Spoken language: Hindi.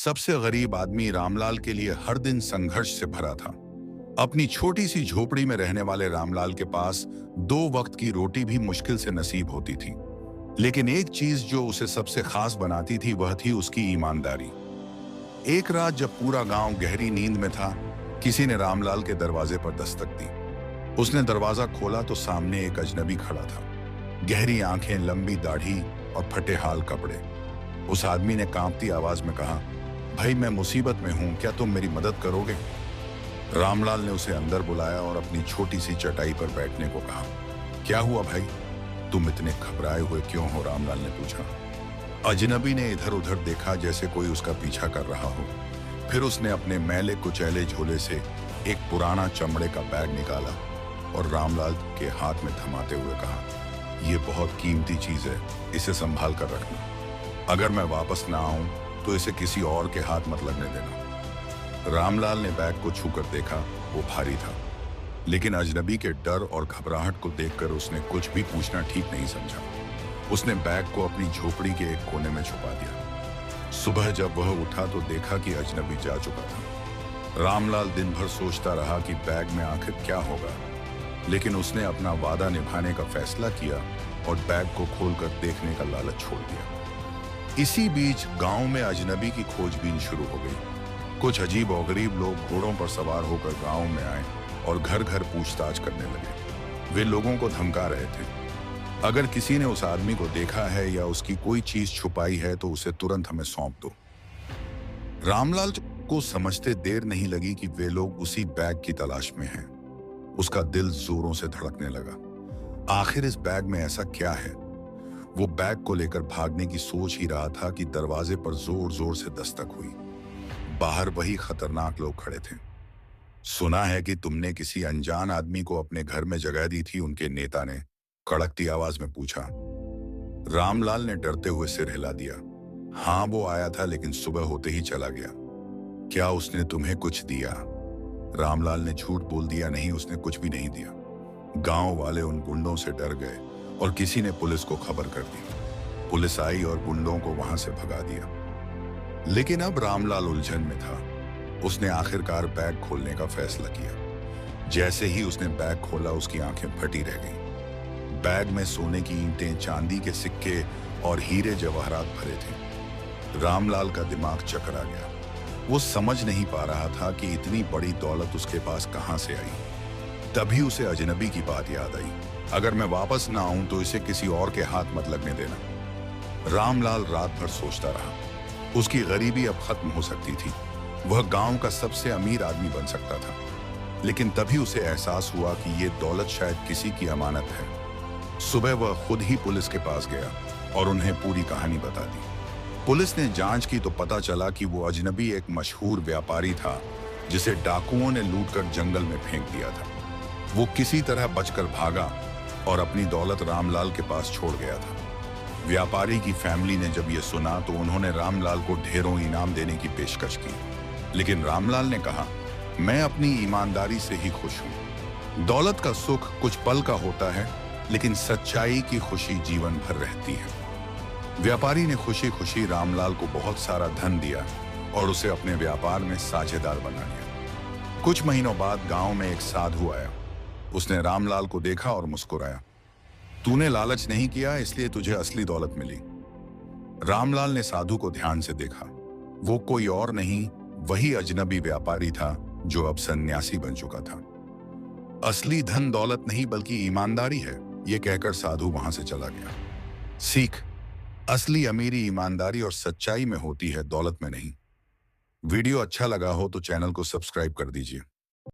सबसे गरीब आदमी रामलाल के लिए हर दिन संघर्ष से भरा था। अपनी छोटी सी झोपड़ी में रहने वाले रामलाल के पास 2 वक्त की रोटी भी मुश्किल से नसीब होती थी। लेकिन एक चीज जो उसे सबसे खास बनाती थी वह थी उसकी ईमानदारी। एक रात जब पूरा गांव गहरी नींद में था, किसी ने रामलाल के दरवाजे पर दस्तक दी। उसने दरवाजा खोला तो सामने एक अजनबी खड़ा था। गहरी आंखें, लंबी दाढ़ी और फटे हाल कपड़े। उस आदमी ने कांपती आवाज में कहा, भाई मैं मुसीबत में हूं, क्या तुम मेरी मदद करोगे? रामलाल ने उसे अंदर बुलाया और अपनी छोटी सी चटाई पर बैठने को कहा। क्या हुआ भाई, तुम इतने घबराए हुए क्यों हो? रामलाल ने पूछा। अजनबी ने इधर उधर देखा जैसे कोई उसका पीछा कर रहा हो। फिर उसने अपने मैले कुचैले झोले से एक पुराना चमड़े का बैग निकाला और रामलाल के हाथ में थमाते हुए कहा, यह बहुत कीमती चीज है, इसे संभाल कर रखना। अगर मैं वापस ना आऊं तो इसे किसी और के हाथ मत लगने देना। रामलाल ने बैग को छूकर देखा, वो भारी था। लेकिन अजनबी के डर और घबराहट को देखकर उसने कुछ भी पूछना ठीक नहीं समझा। उसने बैग को अपनी झोपड़ी के एक कोने में छुपा दिया। सुबह जब वह उठा तो देखा कि अजनबी जा चुका था। रामलाल दिन भर सोचता रहा कि बैग में आखिर क्या होगा, लेकिन उसने अपना वादा निभाने का फैसला किया और बैग को खोलकर देखने का लालच छोड़ दिया। इसी बीच गांव में अजनबी की खोजबीन शुरू हो गई। कुछ अजीब और गरीब लोग घोड़ों पर सवार होकर गांव में आए और घर घर पूछताछ करने लगे। वे लोगों को धमका रहे थे, अगर किसी ने उस आदमी को देखा है या उसकी कोई चीज छुपाई है तो उसे तुरंत हमें सौंप दो। रामलाल को समझते देर नहीं लगी कि वे लोग उसी बैग की तलाश में हैं। उसका दिल जोरों से धड़कने लगा। आखिर इस बैग में ऐसा क्या है? वो बैग को लेकर भागने की सोच ही रहा था कि दरवाजे पर जोर जोर से दस्तक हुई। बाहर वही खतरनाक लोग खड़े थे। सुना है कि तुमने किसी अनजान आदमी को अपने घर में जगह दी थी, उनके नेता ने कड़कती आवाज में पूछा। रामलाल ने डरते हुए सिर हिला दिया। हाँ, वो आया था, लेकिन सुबह होते ही चला गया। क्या उसने तुम्हें कुछ दिया? रामलाल ने झूठ बोल दिया, नहीं, उसने कुछ भी नहीं दिया। गांव वाले उन गुंडों से डर गए और किसी ने पुलिस को खबर कर दी। पुलिस आई और गुंडों को वहां से भगा दिया। लेकिन अब रामलाल उलझन में था। उसने आखिरकार बैग खोलने का फैसला किया। जैसे ही उसने बैग खोला उसकी आंखें फटी रह गईं। बैग में सोने की ईंटें, चांदी के सिक्के और हीरे जवाहरात भरे थे। रामलाल का दिमाग चकरा गया। वो समझ नहीं पा रहा था कि इतनी बड़ी दौलत उसके पास कहां से आई। तभी उसे अजनबी की बात याद आई। अगर मैं वापस ना आऊं तो इसे किसी और के हाथ मत लगने देना। रामलाल रात भर सोचता रहा। उसकी गरीबी अब खत्म हो सकती थी। वह गांव का सबसे अमीर आदमी बन सकता था। लेकिन तभी उसे एहसास हुआ कि यह दौलत शायद किसी की अमानत है। सुबह वह खुद ही पुलिस के पास गया और उन्हें पूरी कहानी बता दी। पुलिस ने जांच की तो पता चला कि वो अजनबी एक मशहूर व्यापारी था जिसे डाकुओं ने लूटकर जंगल में फेंक दिया था। वो किसी तरह बचकर भागा और अपनी दौलत रामलाल के पास छोड़ गया था। व्यापारी की फैमिली ने जब ये सुना तो उन्होंने रामलाल को ढेरों इनाम देने की पेशकश की। लेकिन रामलाल ने कहा, मैं अपनी ईमानदारी से ही खुश हूं। दौलत का सुख कुछ पल का होता है, लेकिन सच्चाई की खुशी जीवन भर रहती है। व्यापारी ने खुशी खुशी रामलाल को बहुत सारा धन दिया और उसे अपने व्यापार में साझेदार बना लिया। कुछ महीनों बाद गांव में एक साधु आया। उसने रामलाल को देखा और मुस्कुराया। तूने लालच नहीं किया, इसलिए तुझे असली दौलत मिली। रामलाल ने साधु को ध्यान से देखा। वो कोई और नहीं, वही अजनबी व्यापारी था जो अब सन्यासी बन चुका था। असली धन दौलत नहीं बल्कि ईमानदारी है, ये कहकर साधु वहां से चला गया। सीख, असली अमीरी ईमानदारी और सच्चाई में होती है, दौलत में नहीं। वीडियो अच्छा लगा हो तो चैनल को सब्सक्राइब कर दीजिए।